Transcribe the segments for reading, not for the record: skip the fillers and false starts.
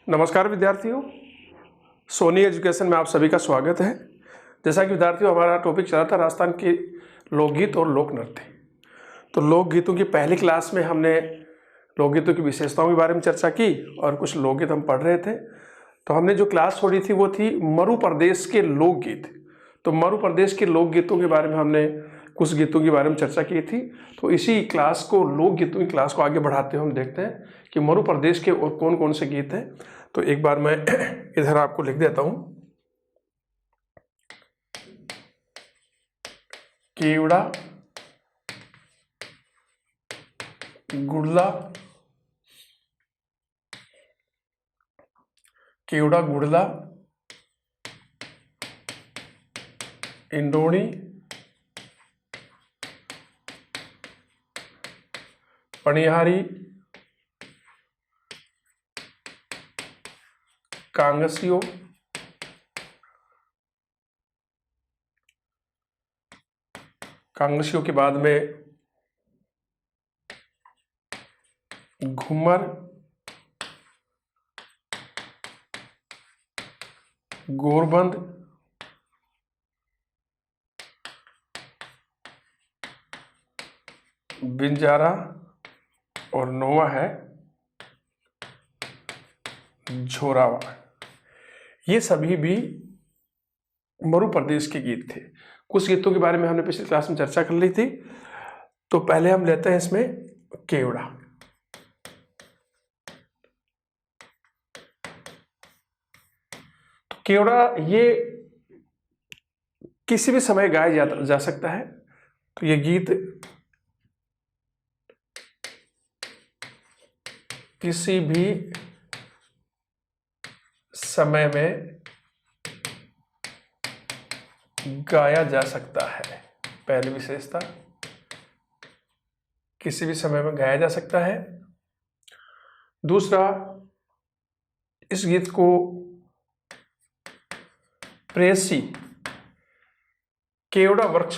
नमस्कार विद्यार्थियों, सोनी एजुकेशन में आप सभी का स्वागत है। जैसा कि विद्यार्थियों हमारा टॉपिक चला था राजस्थान के लोकगीत और लोक नृत्य। तो लोकगीतों की पहली क्लास में हमने लोकगीतों की विशेषताओं के बारे में चर्चा की और कुछ लोकगीत हम पढ़ रहे थे। तो हमने जो क्लास छोड़ी थी वो थी मरु प्रदेश के लोकगीत। तो मरु प्रदेश के लोकगीतों के बारे में हमने कुछ गीतों के बारे में चर्चा की थी। तो इसी क्लास को लोकगीतों की क्लास को आगे बढ़ाते हुए हम देखते हैं कि मरु प्रदेश के और कौन कौन से गीत हैं। तो एक बार मैं इधर आपको लिख देता हूं। केवड़ा, गुड़ला, केवड़ा गुड़ला, इंडोणी, पनिहारी, कांगसियो, कांगसियो के बाद में घूमर, गोरबंद, बिंजारा और नौवा है झोरावा। ये सभी भी मरु प्रदेश के गीत थे। कुछ गीतों के बारे में हमने पिछली क्लास में चर्चा कर ली थी। तो पहले हम लेते हैं इसमें केवड़ा। तो केवड़ा ये किसी भी समय गाया जा सकता है। तो ये गीत किसी भी समय में गाया जा सकता है। पहली विशेषता, किसी भी समय में गाया जा सकता है। दूसरा, इस गीत को प्रेयसी केवड़ा वृक्ष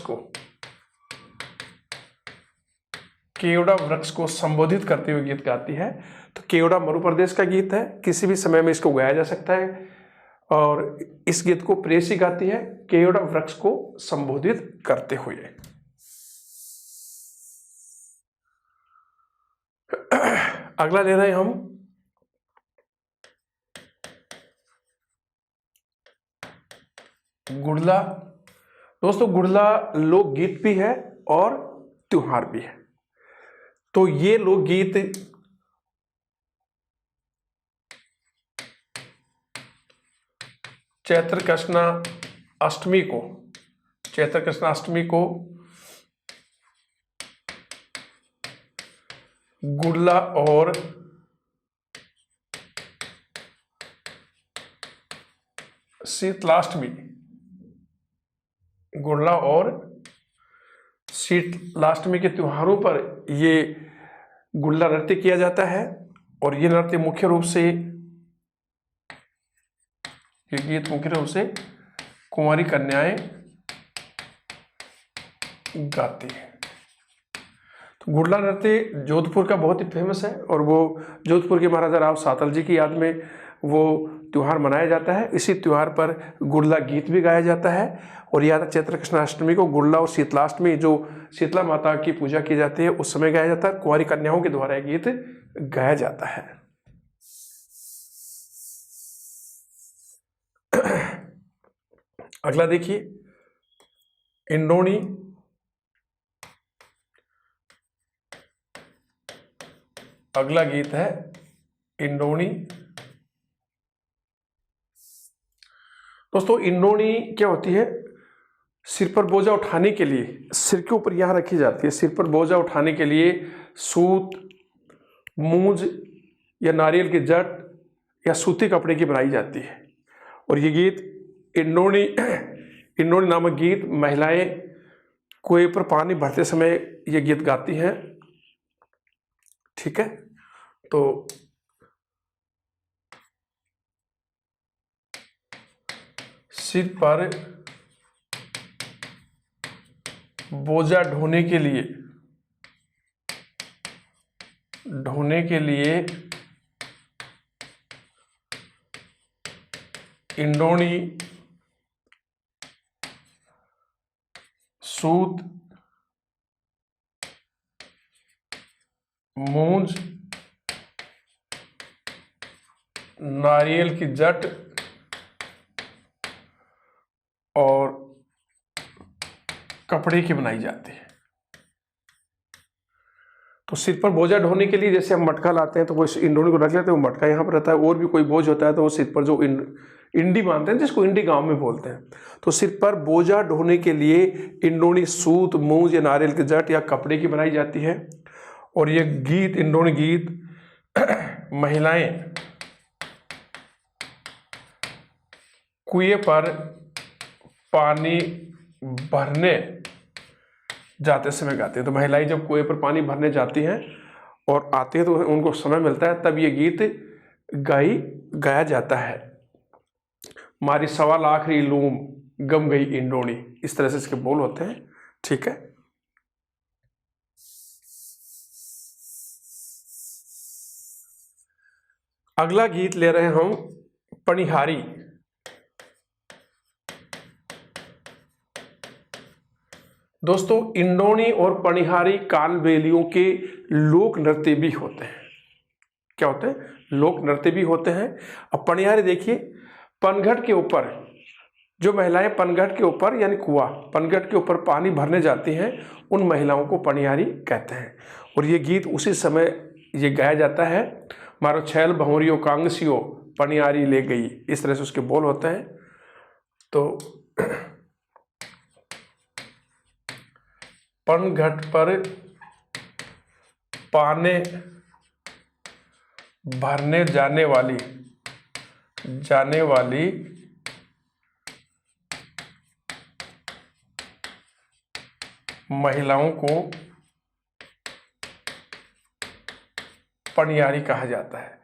को संबोधित करते हुए गीत गाती है। तो केवड़ा मरु प्रदेश का गीत है, किसी भी समय में इसको गाया जा सकता है और इस गीत को प्रेयसी गाती है केवड़ा वृक्ष को संबोधित करते हुए। अगला ले रहे हैं हम गुड़ला। दोस्तों, गुड़ला लोकगीत भी है और त्योहार भी है। तो ये लोकगीत चैत्र कृष्ण अष्टमी को गुड़ला और शीतलाष्टमी के त्योहारों पर ये गुड़ला नृत्य किया जाता है। और ये नृत्य मुख्य रूप से कुंवारी कन्याएं गाती है। तो गुड़ला नृत्य जोधपुर का बहुत ही फेमस है और वो जोधपुर के महाराजा राव सातल जी की याद में वो त्योहार मनाया जाता है। इसी त्योहार पर गुड़ला गीत भी गाया जाता है। और यह चैत्र कृष्णाष्टमी को गुड़ला और शीतलाष्टमी, जो शीतला माता की पूजा की जाती है, उस समय गाया जाता है। कुंवारी कन्याओं के द्वारा यह गीत गाया जाता है। अगला देखिए, इंडोणी। अगला गीत है इंडोणी। दोस्तों, इंडोणी क्या होती है? सिर पर बोझा उठाने के लिए, सिर के ऊपर यहां रखी जाती है। सिर पर बोझा उठाने के लिए सूत, मूंज या नारियल की जट या सूती कपड़े की बनाई जाती है। और ये गीत इंडोणी नामक गीत महिलाएं कुएं पर पानी भरते समय ये गीत गाती हैं। ठीक है, तो सिर पर बोझा ढोने के लिए इंडोणी सूत मूंज नारियल की जट और कपड़े की बनाई जाती है। तो सिर पर बोझा ढोने के लिए जैसे हम मटका लाते हैं तो वो इंडोनी को रख लेते हैं, वो मटका यहाँ पर रहता है। और भी कोई बोझ होता है तो वो सिर पर जो इंडी बांधते हैं, जिसको इंडी गांव में बोलते हैं। तो सिर पर बोझा ढोने के लिए इंडोनी सूत मूंज या नारियल की जट या कपड़े की बनाई जाती है। और ये गीत, इंडोनी गीत महिलाएं कुएं पर पानी भरने जाते समय गाते हैं। तो महिलाएं जब कुएं पर पानी भरने जाती हैं और आती हैं तो उनको समय मिलता है, तब ये गीत गाया जाता है। मारी 1.25 लाख री लूम गम गई इंडोनी, इस तरह से इसके बोल होते हैं। ठीक है, अगला गीत ले रहे हैं हम पनिहारी। दोस्तों, इंडोनी और पनिहारी कालबेलियों के लोक नृत्य भी होते हैं। क्या होते हैं? लोक नृत्य भी होते हैं। अब पनिहारी देखिए, पनघट के ऊपर जो महिलाएं पनघट के ऊपर यानी कुआं, पनघट के ऊपर पानी भरने जाती हैं, उन महिलाओं को पनिहारी कहते हैं। और ये गीत उसी समय ये गाया जाता है। मारो छैल भंवरियो कांगसियो पनिहारी ले गई, इस तरह से उसके बोल होते हैं। तो पनघट पर पाने भरने जाने वाली महिलाओं को पनिहारी कहा जाता है।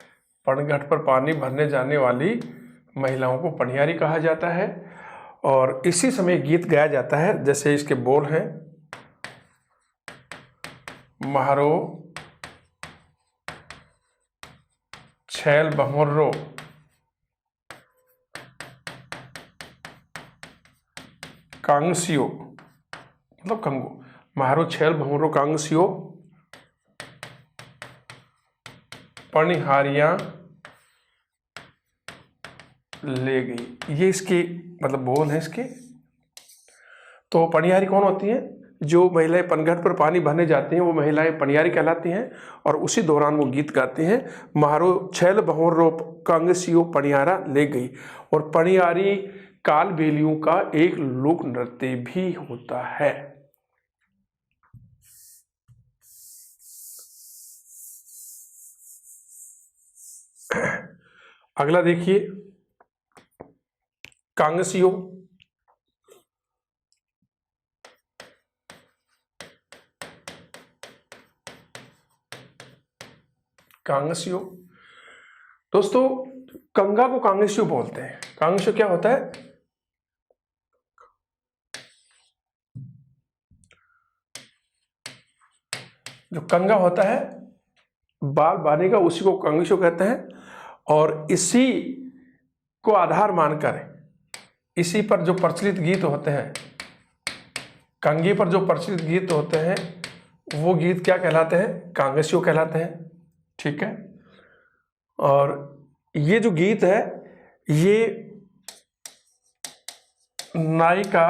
पनघट पर पानी भरने जाने वाली महिलाओं को पनिहारी कहा जाता है। और इसी समय गीत गाया जाता है, जैसे इसके बोल हैं, महारो छैल भंवरो कांगसियो, मतलब कंगो, महारो छैल भंवरो कांगसियो पनिहारियां ले गई। ये इसकी मतलब बोल है इसके। तो पनिहारी कौन होती हैं? जो महिलाएं पनघट पर पानी भरने जाती हैं वो महिलाएं पनिहारी कहलाती हैं। और उसी दौरान वो गीत गाती हैं, महारो छैल भंवरो कांगसियो पनिहारा ले गई। और पनिहारी कालबेलियों का एक लोक नृत्य भी होता है। अगला देखिए, कांगसियो। कांगसियो दोस्तों, कंगा को कांगसियो बोलते हैं। कांगसियो क्या होता है? जो कंगा होता है बाल बाने का, उसी को कांगसियो कहते हैं। और इसी को आधार मानकर इसी पर जो प्रचलित गीत होते हैं, कंगी पर जो प्रचलित गीत होते हैं, वो गीत क्या कहलाते हैं? कांगसियो कहलाते हैं। ठीक है, और ये जो गीत है ये नायिका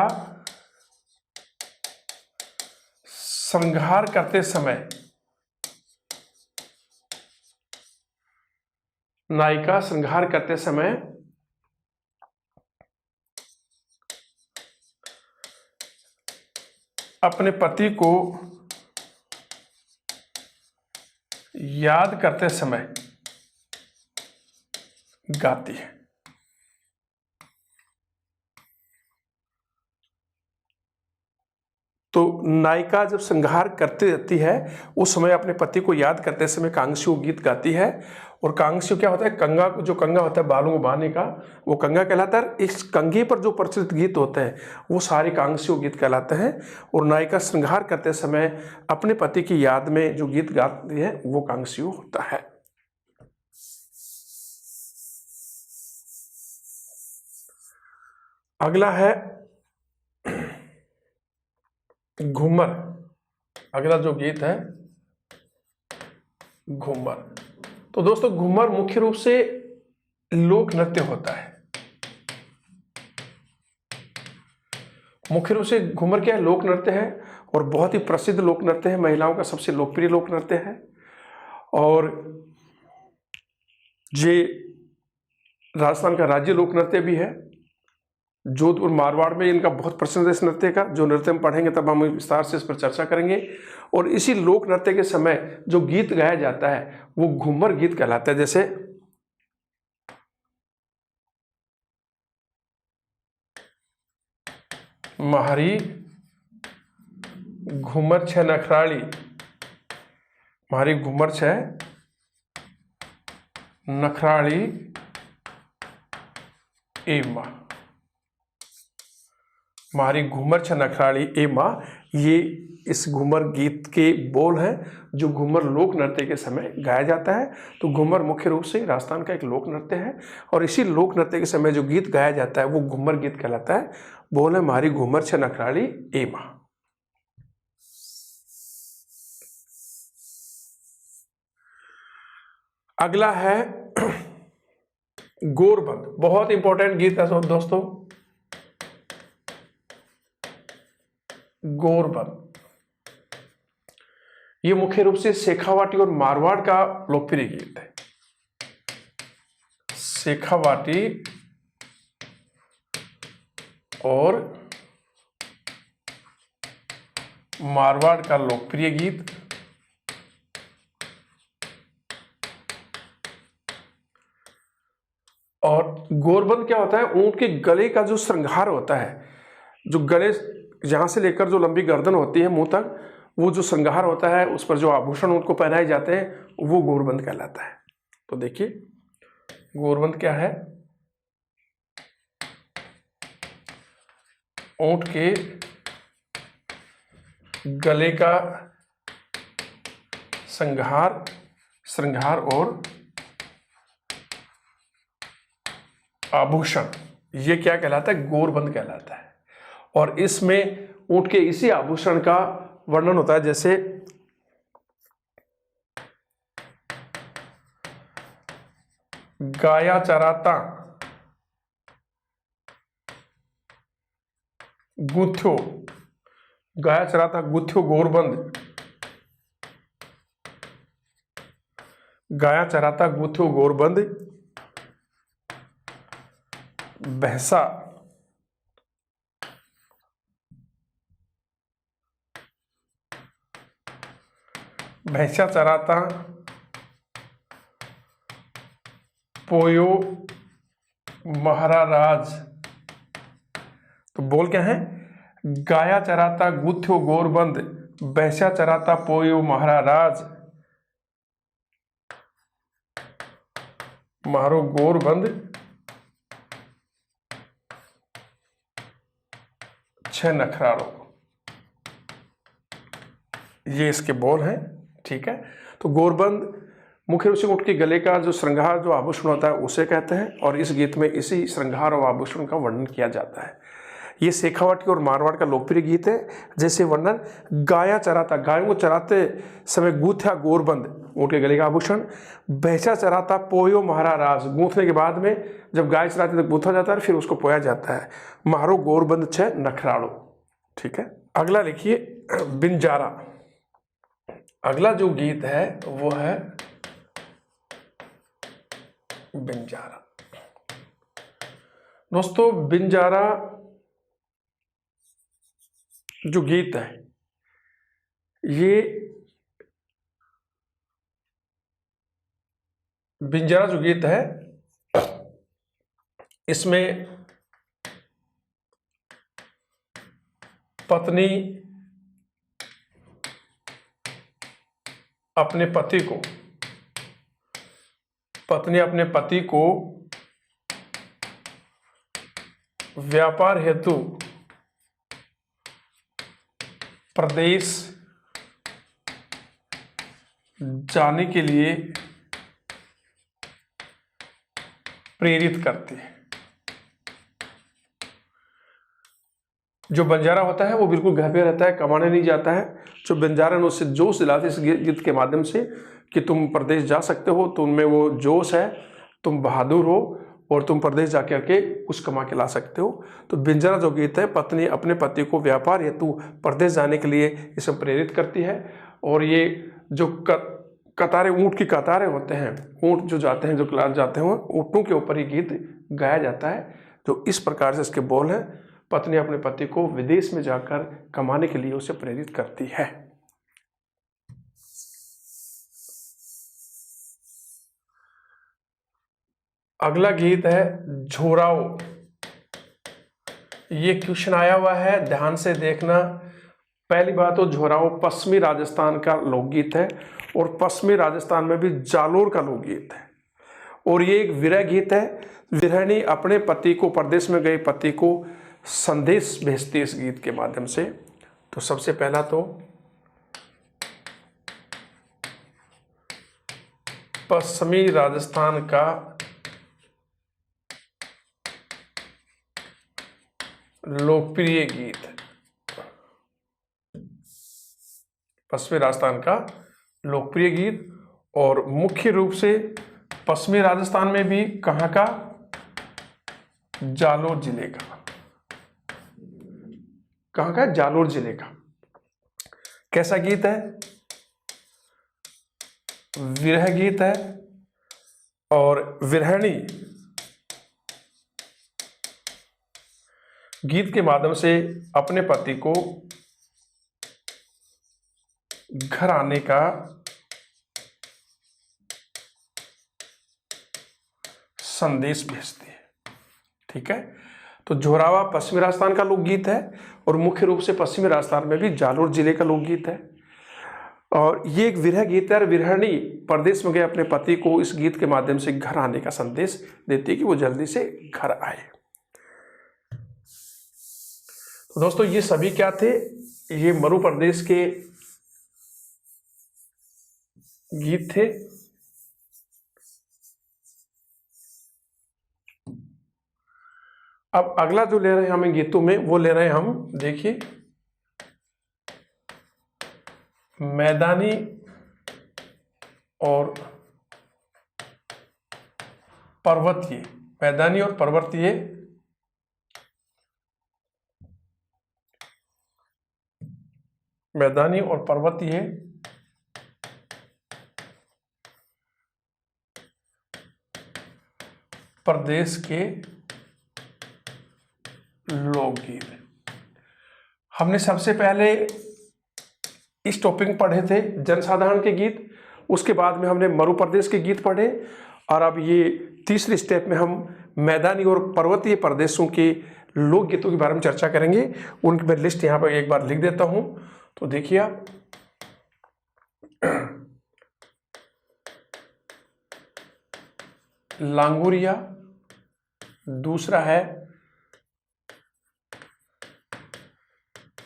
श्रृंगार करते समय अपने पति को याद करते समय गाती है। तो नायिका जब श्रृंगार करती रहती है उस समय अपने पति को याद करते समय कांगसियो गीत गाती है। और कांगसियो क्या होता है? कंगा, जो कंगा होता है बालों को बांधने का, वो कंगा कहलाता है। इस कंगे पर जो प्रचलित गीत होते हैं वो सारे कांगसियो गीत कहलाते हैं। और नायिका श्रृंगार करते समय अपने पति की याद में जो गीत गाती है वो कांगसियो होता है। अगला है घूमर। अगला जो गीत है घूमर। तो दोस्तों घूमर मुख्य रूप से लोक नृत्य होता है। मुख्य रूप से घूमर क्या है, लोक नृत्य है और बहुत ही प्रसिद्ध लोक नृत्य है, महिलाओं का सबसे लोकप्रिय लोक नृत्य है। और ये राजस्थान का राज्य लोक नृत्य भी है। जोधपुर मारवाड़ में इनका बहुत प्रसिद्ध है इस नृत्य का। जो नृत्य हम पढ़ेंगे तब हम विस्तार से इस पर चर्चा करेंगे। और इसी लोक नृत्य के समय जो गीत गाया जाता है वो घूमर गीत कहलाता है। जैसे म्हारी घूमर छे नखराली, म्हारी घूमर छे नखराली ए माँ, म्हारी घूमर छे नखराली ए माँ, ये इस घूमर गीत के बोल हैं जो घूमर लोक नृत्य के समय गाया जाता है। तो घूमर मुख्य रूप से राजस्थान का एक लोक नृत्य है और इसी लोक नृत्य के समय जो गीत गाया जाता है वो घूमर गीत कहलाता है। बोल है म्हारी घूमर छे नखराली ए माँ। अगला है गोरबंद। बहुत इंपॉर्टेंट गीत है दोस्तों, गोरबंद। ये मुख्य रूप से शेखावाटी और मारवाड़ का लोकप्रिय गीत है। शेखावाटी और मारवाड़ का लोकप्रिय गीत। और गोरबंद क्या होता है, ऊंट के गले का जो श्रृंगार होता है, जो गले यहां से लेकर जो लंबी गर्दन होती है मुंह तक, वो जो श्रृंगार होता है उस पर जो आभूषण उनको पहनाए जाते हैं वो गोरबंद कहलाता है। तो देखिए गोरबंद क्या है, ऊंट के गले का श्रृंगार और आभूषण, ये क्या कहलाता है, गोरबंद कहलाता है। और इसमें ऊंट के इसी आभूषण का वर्णन होता है। जैसे गाया चराता गुथ्यो, गाया चराता गुथ्यो गोरबंद, गाया चराता गुथ्यो गोरबंद, भैंसा भैंसा चराता पोयो महाराज। तो बोल क्या है, गाया चराता गुथ्यो गोरबंद, भैंसा चराता पोयो महाराज, मारो गोरबंद छह नखरारो। ये इसके बोल हैं, ठीक है। तो गोरबंद मुख्य रूप से ऊंट के गले का जो श्रृंगार, जो आभूषण होता है उसे कहते हैं और इस गीत में इसी श्रृंगार और आभूषण का वर्णन किया जाता है। ये शेखावाटी और मारवाड़ का लोकप्रिय गीत है। जैसे वर्णन, गाया चराता, गायों को चराते समय गूंथा गोरबंद, ऊंट के गले का आभूषण, भैंसा चराता पोयो महाराज, गूंथने के बाद में जब गाय चराते तो गूंथा जाता है फिर उसको पोया जाता है, मारो गोरबंद छह नखराड़ो, ठीक है। अगला लिखिए बिंजारा। अगला जो गीत है वो है बिंजारा। दोस्तों बिंजारा जो गीत है, ये बिंजारा जो गीत है इसमें पत्नी अपने पति को व्यापार हेतु प्रदेश जाने के लिए प्रेरित करती है। जो बंजारा होता है वो बिल्कुल घर पे रहता है, कमाने नहीं जाता है। जो बंजारा ने उससे जोश दिलाते इस गीत के माध्यम से कि तुम प्रदेश जा सकते हो, तुम में वो जोश है, तुम बहादुर हो और तुम प्रदेश जा करके कुछ कमा के ला सकते हो। तो बंजारा जो गीत है, पत्नी अपने पति को व्यापार हेतु प्रदेश जाने के लिए इसे प्रेरित करती है। और ये जो कतारें, ऊँट की कतारें होते हैं, ऊँट जो जाते हैं, जो क्लास जाते हैं, ऊँटों के ऊपर ये गीत गाया जाता है। जो इस प्रकार से इसके बोल हैं, पत्नी अपने पति को विदेश में जाकर कमाने के लिए उसे प्रेरित करती है। अगला गीत है झोराओ। ये क्वेश्चन आया हुआ है, ध्यान से देखना। पहली बात तो झोराओ पश्चिमी राजस्थान का लोकगीत है और पश्चिमी राजस्थान में भी जालोर का लोकगीत है। और ये एक विरह गीत है। विरहिणी अपने पति को, प्रदेश में गए पति को संदेश भेजती है इस गीत के माध्यम से। तो सबसे पहला तो पश्चिमी राजस्थान का लोकप्रिय गीत है, पश्चिमी राजस्थान का लोकप्रिय गीत। और मुख्य रूप से पश्चिमी राजस्थान में भी कहाँ का, जालोर जिले का। कहाँ का, जालोर जिले का। कैसा गीत है, विरह गीत है। और विरहिणी गीत के माध्यम से अपने पति को घर आने का संदेश भेजती है। ठीक है, तो झोरावा पश्चिमी राजस्थान का लोकगीत है और मुख्य रूप से पश्चिमी राजस्थान में भी जालोर जिले का लोकगीत है। और ये एक विरह गीत है। विरहिणी प्रदेश में गए अपने पति को इस गीत के माध्यम से घर आने का संदेश देती है कि वो जल्दी से घर आए। तो दोस्तों ये सभी क्या थे, ये मरु प्रदेश के गीत थे। अब अगला जो ले रहे हैं हम गीतों में, वो ले रहे हैं हम, देखिए, मैदानी और पर्वतीय। मैदानी और पर्वतीय मैदानी और पर्वतीय प्रदेश के लोकगीत। हमने सबसे पहले इस टॉपिक में पढ़े थे जनसाधारण के गीत, उसके बाद में हमने मरु प्रदेश के गीत पढ़े, और अब ये तीसरे स्टेप में हम मैदानी और पर्वतीय प्रदेशों के लोकगीतों के बारे में चर्चा करेंगे। उनकी मैं लिस्ट यहाँ पर एक बार लिख देता हूँ, तो देखिए आप, लांगुरिया, दूसरा है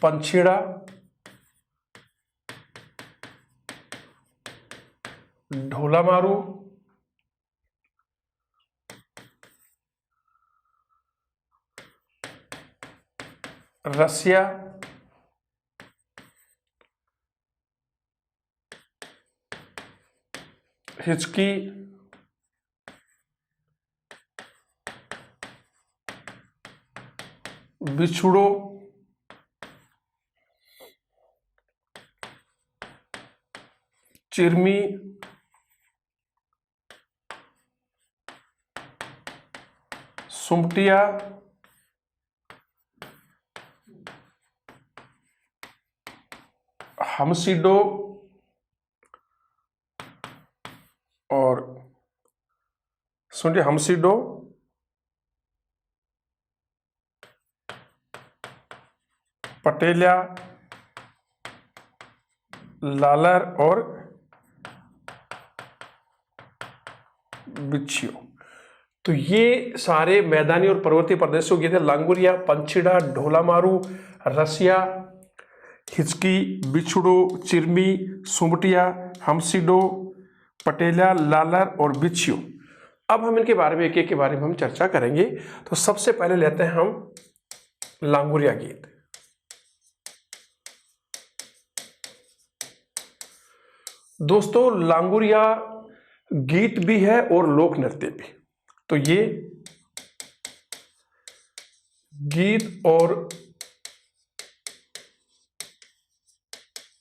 पंछीड़ा, ढोला मारू, रसिया, हिचकी, बिछुड़ो, चिरमी, सुमटिया, हमसिडो और सुनिए हमसिडो, पटेलिया, लालर और बिच्छियो। तो ये सारे मैदानी और पर्वतीय प्रदेशों के थे। लांगुरिया, पंछीड़ा, ढोला मारू, रसिया, हिचकी, बिछुड़ो, चिरमी, सुमटिया, हमसिडो, पटेलिया, लालर और बिच्छियो। अब हम इनके बारे में एक के बारे में हम चर्चा करेंगे। तो सबसे पहले लेते हैं हम लांगुरिया गीत। दोस्तों लांगुरिया गीत भी है और लोक नृत्य भी। तो ये गीत और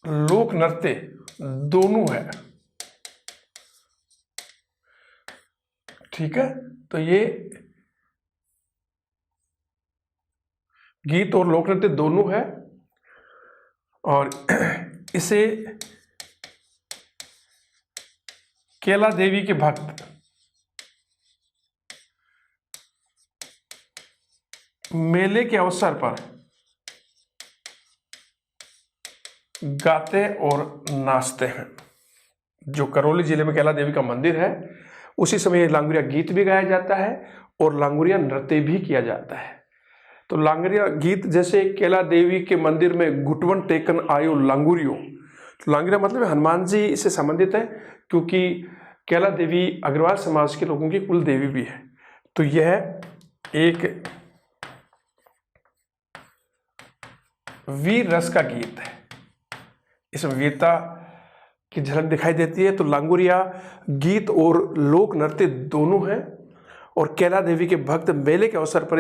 लोक नृत्य दोनों है, ठीक है। तो ये गीत और लोक नृत्य दोनों है और इसे केला देवी के भक्त मेले के अवसर पर गाते और नाचते हैं। जो करौली जिले में केला देवी का मंदिर है, उसी समय लांगुरिया गीत भी गाया जाता है और लांगुरिया नृत्य भी किया जाता है। तो लांगुरिया गीत जैसे केला देवी के मंदिर में घुटवन टेकन आयो लांगुरियो, तो लांगुरिया मतलब हनुमान जी से संबंधित है, क्योंकि केला देवी अग्रवाल समाज के लोगों की कुल देवी भी है। तो यह एक वीर रस का गीत है, इसमें वीरता की झलक दिखाई देती है। तो लांगुरिया गीत और लोक नृत्य दोनों हैं और केला देवी के भक्त मेले के अवसर पर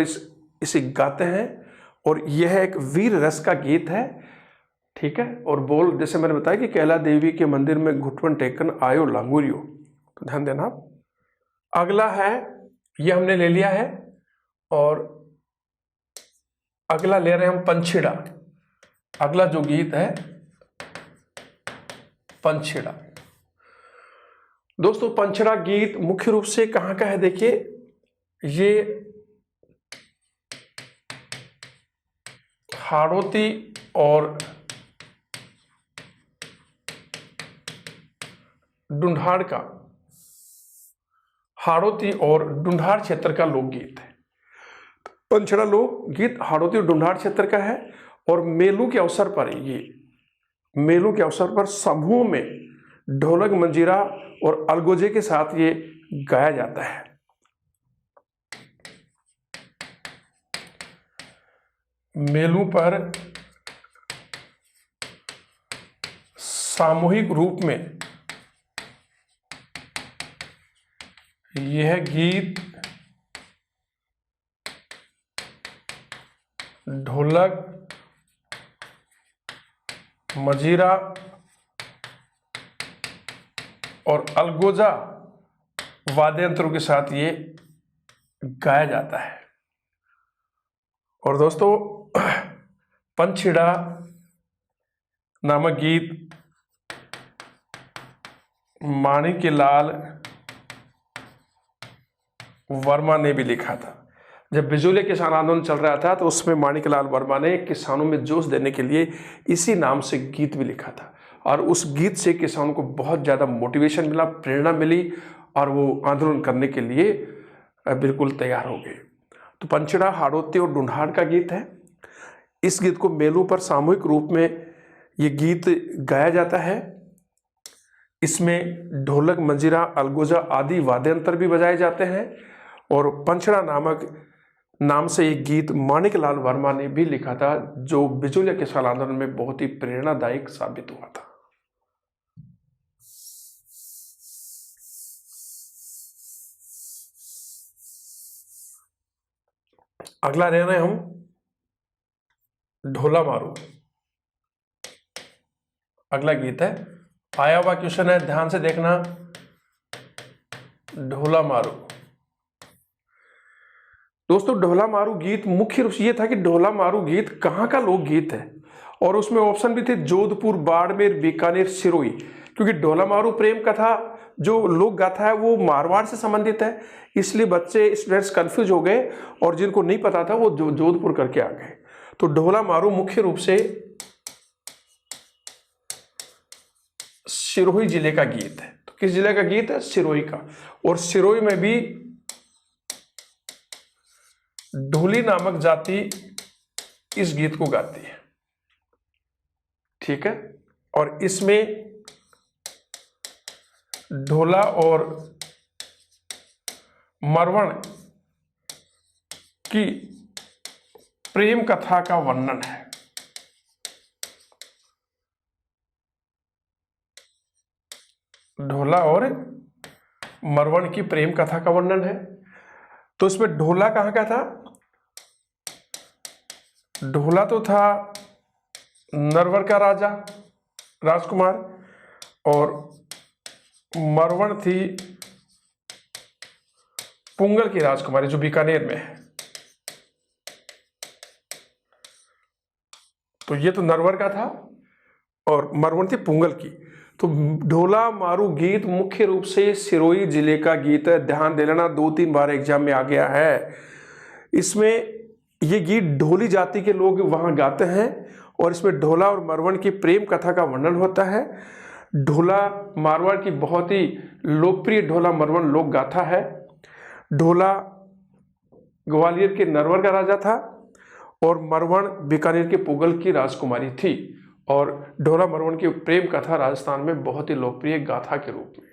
इसे गाते हैं और यह एक वीर रस का गीत है, ठीक है। और बोल जैसे मैंने बताया कि केला देवी के मंदिर में घुटवन टेकन आयो लांगुरियो, तो ध्यान देना आप। अगला है, यह हमने ले लिया है और अगला ले रहे हैं हम पंछीड़ा। अगला जो गीत है पंछीड़ा। दोस्तों पंछीड़ा गीत मुख्य रूप से कहां का है, देखिए ये हाड़ौती और ढूंढाड़ का, हाड़ौती और ढूंढाड़ क्षेत्र का लोकगीत है। पंछीड़ा लोकगीत हाड़ौती और ढूंढाड़ क्षेत्र का है और मेलों के अवसर पर, ये मेलों के अवसर पर समूह में ढोलक मंजीरा और अलगोजे के साथ ये गाया जाता है। मेलों पर सामूहिक रूप में यह गीत ढोलक मजीरा और अलगोजा वाद्य यंत्रों के साथ ये गाया जाता है। और दोस्तों पंछीड़ा नामक गीत माणिक्यलाल वर्मा ने भी लिखा था। जब बिजोले किसान आंदोलन चल रहा था तो उसमें माणिक्यलाल वर्मा ने किसानों में जोश देने के लिए इसी नाम से गीत भी लिखा था और उस गीत से किसानों को बहुत ज़्यादा मोटिवेशन मिला, प्रेरणा मिली और वो आंदोलन करने के लिए बिल्कुल तैयार हो गए। तो पंछीड़ा हाड़ौती और ढूंढाड़ का गीत है। इस गीत को मेलों पर सामूहिक रूप में ये गीत गाया जाता है। इसमें ढोलक मंजीरा अलगोजा आदि वाद्य यंत्र भी बजाए जाते हैं और पंछड़ा नामक नाम से एक गीत माणिक्यलाल वर्मा ने भी लिखा था, जो बिजोलिया किसान आंदोलन में बहुत ही प्रेरणादायक साबित हुआ था। अगला ले रहे हैं हम ढोला मारू। अगला गीत है, आया हुआ क्वेश्चन है, ध्यान से देखना। ढोला मारू। दोस्तों ढोला मारू गीत मुख्य रूप से ये था कि ढोला मारू गीत कहाँ का लोक गीत है और उसमें ऑप्शन भी थे जोधपुर, बाड़मेर, बीकानेर, सिरोही, क्योंकि ढोला मारू प्रेम कथा जो लोक गाथा है वो मारवाड़ से संबंधित है, इसलिए बच्चे स्टूडेंट्स कंफ्यूज हो गए और जिनको नहीं पता था वो जोधपुर करके आ गए। तो ढोला मारू मुख्य रूप से सिरोही जिले का गीत है। तो किस जिले का गीत है? सिरोही का। और सिरोही में भी ढोली नामक जाति इस गीत को गाती है, ठीक है। और इसमें ढोला और मरवण की प्रेम कथा का वर्णन है। ढोला और मरवण की प्रेम कथा का वर्णन है। तो इसमें ढोला कहाँ का था? ढोला तो था नरवर का राजा, राजकुमार, और मरवण थी पुंगल की राजकुमारी जो बीकानेर में है। तो ये तो नरवर का था और मरवण थी पुंगल की। तो ढोला मारू गीत मुख्य रूप से सिरोही जिले का गीत है। ध्यान दे लेना, 2-3 बार एग्जाम में आ गया है। इसमें ये गीत ढोली जाति के लोग वहां गाते हैं और इसमें ढोला और मरवण की प्रेम कथा का वर्णन होता है। ढोला मारवाड़ की बहुत ही लोकप्रिय ढोला मरवण लोक गाथा है। ढोला ग्वालियर के नरवर का राजा था और मरवण बीकानेर के पुंगल की राजकुमारी थी। और ढोला मरवण की प्रेम कथा राजस्थान में बहुत ही लोकप्रिय गाथा के रूप में।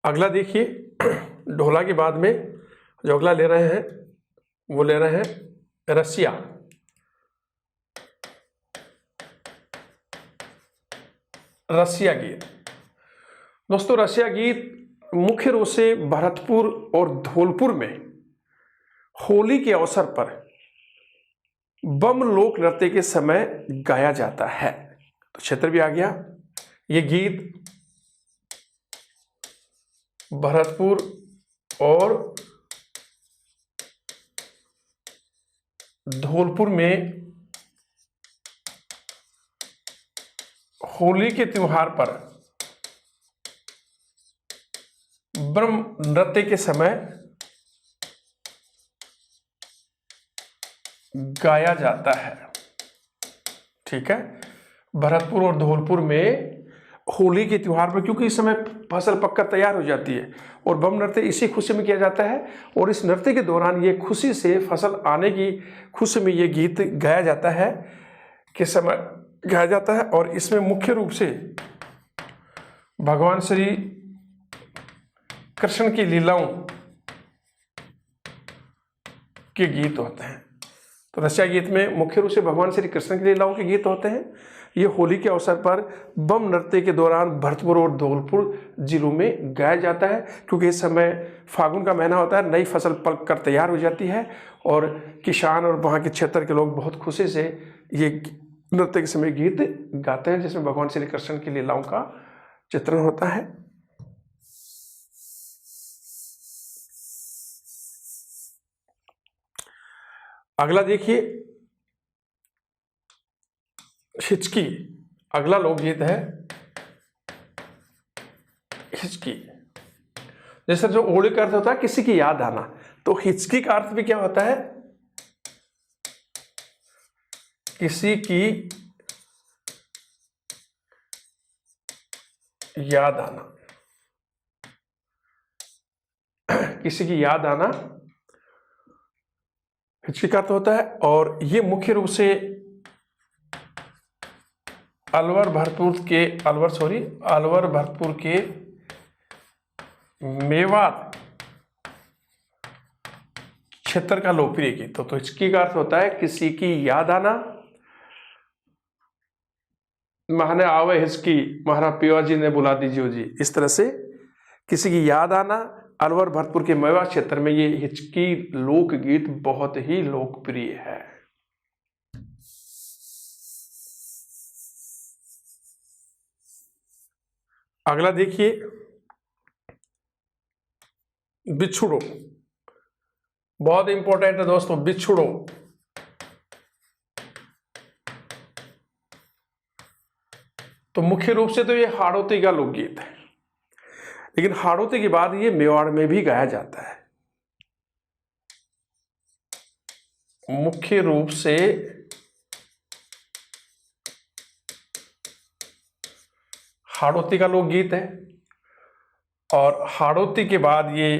अगला देखिए, ढोला के बाद में जो अगला ले रहे हैं वो ले रहे हैं रसिया। रसिया गीत। दोस्तों, रसिया गीत मुख्य रूप से भरतपुर और धौलपुर में होली के अवसर पर बम लोक नृत्य के समय गाया जाता है। तो क्षेत्र भी आ गया। ये गीत भरतपुर और धौलपुर में होली के त्योहार पर ब्रह्म नृत्य के समय गाया जाता है। ठीक है, भरतपुर और धौलपुर में होली के त्योहार पर, क्योंकि इस समय फसल पककर तैयार हो जाती है और बम नृत्य इसी खुशी में किया जाता है। और इस नृत्य के दौरान ये खुशी से फसल आने की खुशी में ये गीत गाया जाता है, के समय गाया जाता है। और इसमें मुख्य रूप से भगवान श्री कृष्ण की लीलाओं के गीत होते हैं। तो रसिया गीत में मुख्य रूप से भगवान श्री कृष्ण की लीलाओं के गीत होते हैं। ये होली के अवसर पर बम नृत्य के दौरान भरतपुर और धौलपुर जिलों में गाया जाता है, क्योंकि इस समय फागुन का महीना होता है, नई फसल पक कर तैयार हो जाती है और किसान और वहाँ के क्षेत्र के लोग बहुत खुशी से ये नृत्य के समय गीत गाते हैं, जिसमें भगवान श्री कृष्ण की लीलाओं का चित्रण होता है। अगला देखिए, हिचकी। अगला लोकगीत है हिचकी। जैसे जो ओड़ी का अर्थ होता है किसी की याद आना, तो हिचकी का अर्थ भी क्या होता है? किसी की याद आना। किसी की याद आना हिचकी का अर्थ होता है। और ये मुख्य रूप से अलवर भरतपुर के मेवात क्षेत्र का लोकप्रिय गीत। तो हिचकी का अर्थ होता है किसी की याद आना। महाने आवे हिचकी, महारा पिवा जी ने बुला दीजिए जी। इस तरह से किसी की याद आना। अलवर भरतपुर के मेवात क्षेत्र में ये हिचकी लोकगीत बहुत ही लोकप्रिय है। अगला देखिए, बिछुड़ो। बहुत इंपॉर्टेंट है दोस्तों, बिछुड़ो। तो मुख्य रूप से तो ये हाड़ौती का लोकगीत है, लेकिन हाड़ौती के बाद ये मेवाड़ में भी गाया जाता है। मुख्य रूप से हाड़ौती का लोकगीत है और हाड़ौती के बाद ये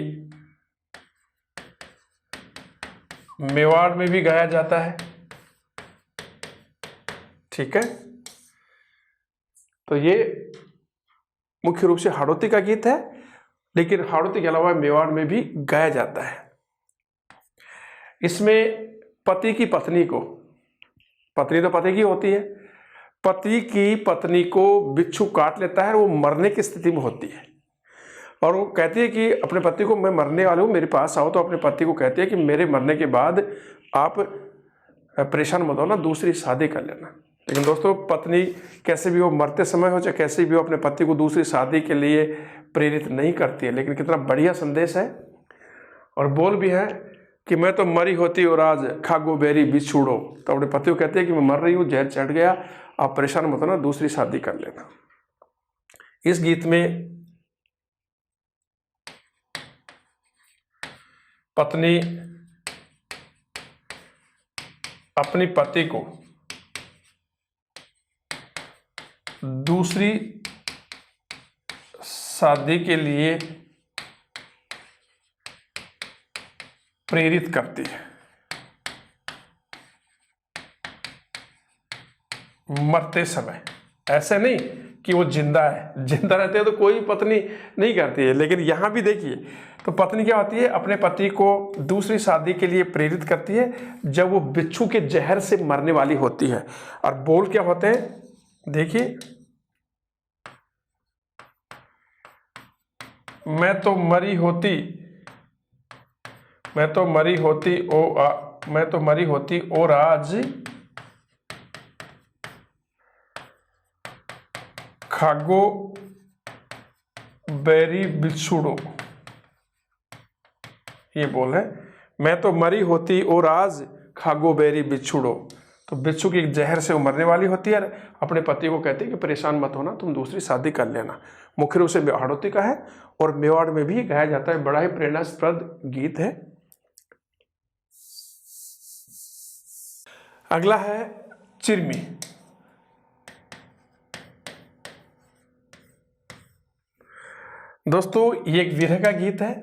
मेवाड़ में भी गाया जाता है। ठीक है, तो ये मुख्य रूप से हाड़ौती का गीत है, लेकिन हाड़ौती के अलावा मेवाड़ में भी गाया जाता है। इसमें पति की पत्नी को, पत्नी तो पति की होती है, पति की पत्नी को बिच्छू काट लेता है, वो मरने की स्थिति में होती है और वो कहती है कि अपने पति को, मैं मरने वाली हूँ, मेरे पास आओ। तो अपने पति को कहती है कि मेरे मरने के बाद आप परेशान मत होना, दूसरी शादी कर लेना। लेकिन दोस्तों, पत्नी कैसे भी हो, मरते समय हो चाहे कैसे भी हो, अपने पति को दूसरी शादी के लिए प्रेरित नहीं करती है। लेकिन कितना बढ़िया संदेश है और बोल भी है कि मैं तो मरी होती और आज खागो बेरी बिछुड़ो। तो अपने पति को कहते हैं कि मैं मर रही हूँ, जहर चढ़ गया, आप परेशान मत होना, दूसरी शादी कर लेना। इस गीत में पत्नी अपनी पति को दूसरी शादी के लिए प्रेरित करती है। मरते समय, ऐसे नहीं कि वो जिंदा है, जिंदा रहते हैं तो कोई पत्नी नहीं करती है। लेकिन यहाँ भी देखिए तो पत्नी क्या होती है, अपने पति को दूसरी शादी के लिए प्रेरित करती है जब वो बिच्छू के जहर से मरने वाली होती है। और बोल क्या होते हैं देखिए, मैं तो मरी होती और आज खागो बेरी बिछुड़ो। ये बोल है, मैं तो मरी होती और आज खागो बेरी बिछुड़ो। तो बिच्छू की जहर से वो मरने वाली होती है, अपने पति को कहती है कि परेशान मत होना, तुम दूसरी शादी कर लेना। मुख्य रूप से मेवाड़ोती का है और मेवाड़ में भी गाया जाता है। बड़ा ही प्रेरणास्पद गीत है। अगला है चिरमी। दोस्तों, ये एक विरह का गीत है।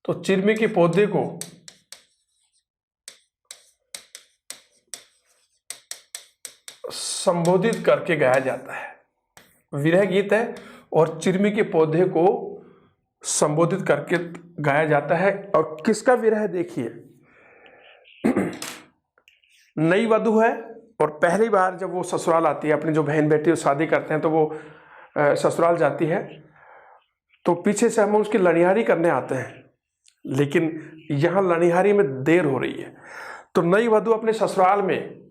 तो चिरमी के पौधे को संबोधित करके गाया जाता है। विरह गीत है और चिरमी के पौधे को संबोधित करके गाया जाता है। और किसका विरह है देखिए, नई वधू है और पहली बार जब वो ससुराल आती है, अपनी जो बहन बेटी वो शादी करते हैं तो वो ससुराल जाती है, तो पीछे से हम उसकी लनिहारी करने आते हैं। लेकिन यहाँ लनिहारी में देर हो रही है, तो नई वधू अपने ससुराल में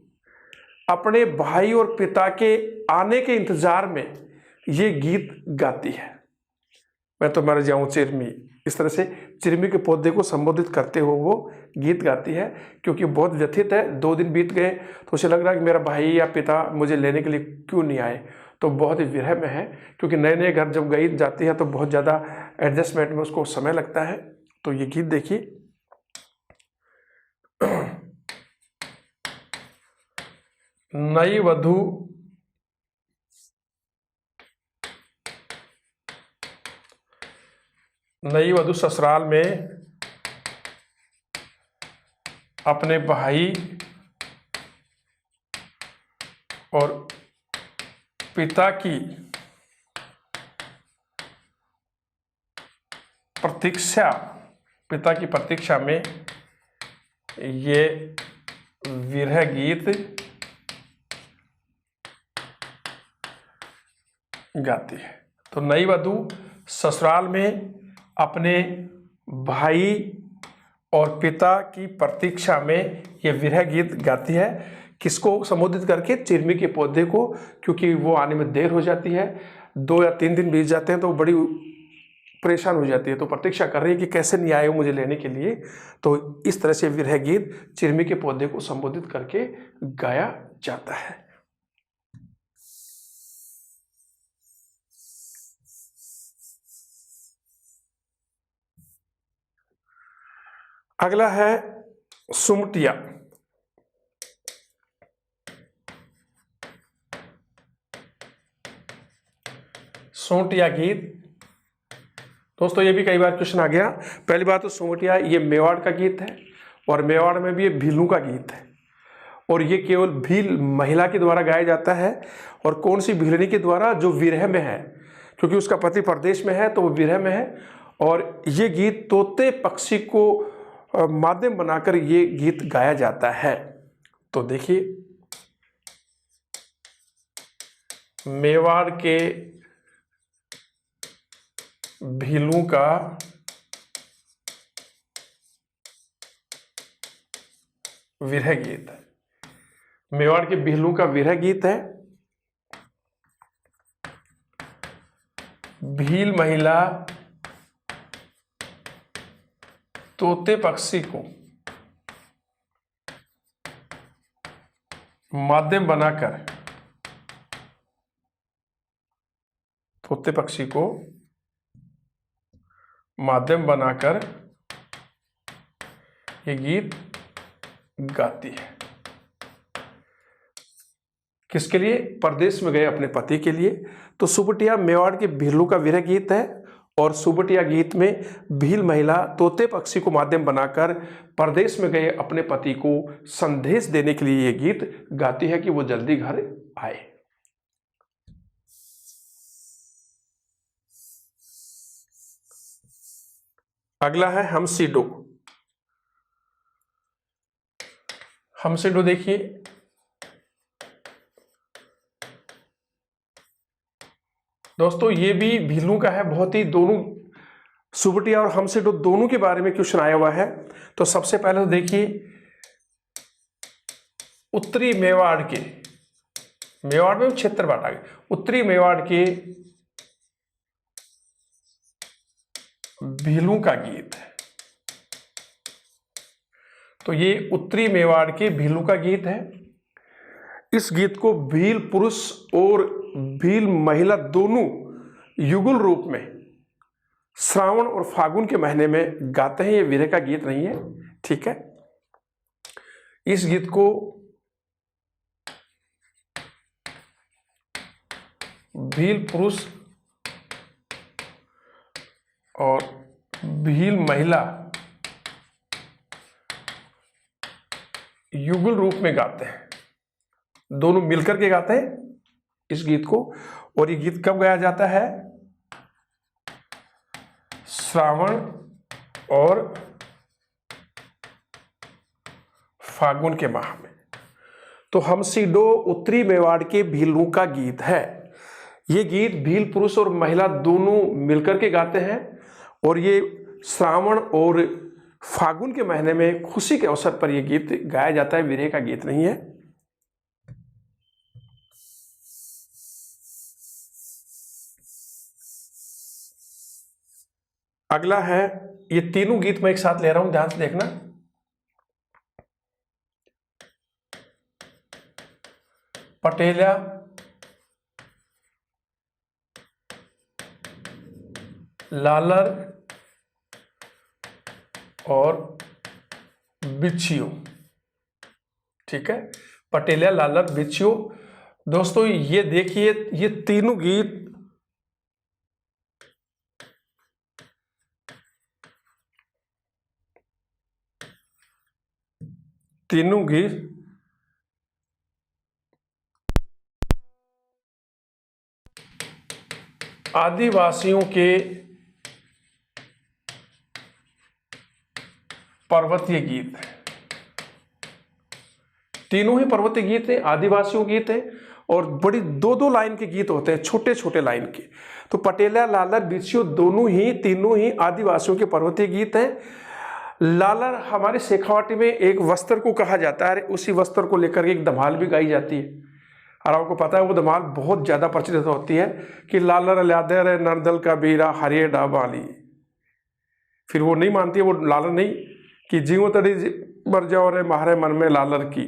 अपने भाई और पिता के आने के इंतजार में ये गीत गाती है, मैं तो मर जाऊं चिरमी। इस तरह से चिरमी के पौधे को संबोधित करते हुए वो गीत गाती है, क्योंकि बहुत व्यथित है। 2 दिन बीत गए तो उसे लग रहा है कि मेरा भाई या पिता मुझे लेने के लिए क्यों नहीं आए। तो बहुत ही विरह में है, क्योंकि नए नए घर जब गई जाती है तो बहुत ज़्यादा एडजस्टमेंट में उसको समय लगता है। तो ये गीत देखिए, नई वधू ससुराल में अपने भाई और पिता की प्रतीक्षा में ये विरह गीत गाती है। तो नई वधू ससुराल में अपने भाई और पिता की प्रतीक्षा में ये विरह गीत गाती है। किसको संबोधित करके? चिरमी के पौधे को, क्योंकि वो आने में देर हो जाती है। 2 या 3 दिन बीत जाते हैं तो वो बड़ी परेशान हो जाती है, तो प्रतीक्षा कर रही है कि कैसे नहीं आए हो मुझे लेने के लिए। तो इस तरह से विरह गीत चिरमी के पौधे को संबोधित करके गाया जाता है। अगला है सुमटिया। सोमटिया गीत दोस्तों, ये भी कई बार क्वेश्चन आ गया। पहली बात तो सोमटिया ये मेवाड़ का गीत है और मेवाड़ में भी ये भीलू का गीत है और ये केवल भील महिला के द्वारा गाया जाता है। और कौन सी भीलनी के द्वारा? जो विरह में है, क्योंकि उसका पति परदेश में है तो वो विरह में है और ये गीत तोते पक्षी को माध्यम बनाकर ये गीत गाया जाता है। तो देखिए, मेवाड़ के भीलू का विरह गीत है। मेवाड़ के भीलू का विरह गीत है। भील महिला तोते पक्षी को माध्यम बनाकर, तोते पक्षी को माध्यम बनाकर ये गीत गाती है। किसके लिए? परदेश में गए अपने पति के लिए। तो सुबटिया मेवाड़ के भीलू का विरह गीत है और सुबटिया गीत में भील महिला तोते पक्षी को माध्यम बनाकर परदेश में गए अपने पति को संदेश देने के लिए ये गीत गाती है कि वो जल्दी घर आए। अगला है हमसीडो। हमसीडो देखिए, दोस्तों ये भी भीलू का है। बहुत ही, दोनों सुबटिया और हमसीडो दोनों के बारे में क्वेश्चन आया हुआ है। तो सबसे पहले तो देखिए, उत्तरी मेवाड़ के, मेवाड़ में क्षेत्र बांटा गया, उत्तरी मेवाड़ के भीलू का गीत है। तो ये उत्तरी मेवाड़ के भीलू का गीत है। इस गीत को भील पुरुष और भील महिला दोनों युगल रूप में श्रावण और फागुन के महीने में गाते हैं। ये विरह का गीत नहीं है, ठीक है। इस गीत को भील पुरुष और भील महिला युगल रूप में गाते हैं, दोनों मिलकर के गाते हैं इस गीत को। और ये गीत कब गाया जाता है? श्रावण और फागुन के माह में। तो हमसीडो उत्तरी मेवाड़ के भीलू का गीत है। ये गीत भील पुरुष और महिला दोनों मिलकर के गाते हैं और ये श्रावण और फागुन के महीने में खुशी के अवसर पर यह गीत गाया जाता है, विरह का गीत नहीं है। अगला है, ये तीनों गीत मैं एक साथ ले रहा हूं, ध्यान से देखना। पटेला लालर और बिच्छियों, ठीक है। पटेला लालर बिच्छियों। दोस्तों ये देखिए, ये तीनों गीत आदिवासियों के पर्वतीय गीत है। तीनों ही पर्वतीय गीत हैं, आदिवासियों गीत हैं और बड़ी दो दो लाइन के गीत होते हैं, छोटे छोटे लाइन के। तो पटेला लालर बिच्छियों दोनों ही, तीनों ही आदिवासियों के पर्वतीय गीत हैं। लालर हमारे शेखावाटी में एक वस्त्र को कहा जाता है, उसी वस्त्र को लेकर के एक धमाल भी गाई जाती है। और आपको पता है वो धमाल बहुत ज्यादा प्रचलित होती है कि लालर ल्यादर नरदल का बीरा हरिये डाबाली। फिर वो नहीं मानती है, वो लालर नहीं कि जीवो तड़ी मर जाओ रे मारे मन में लालर की।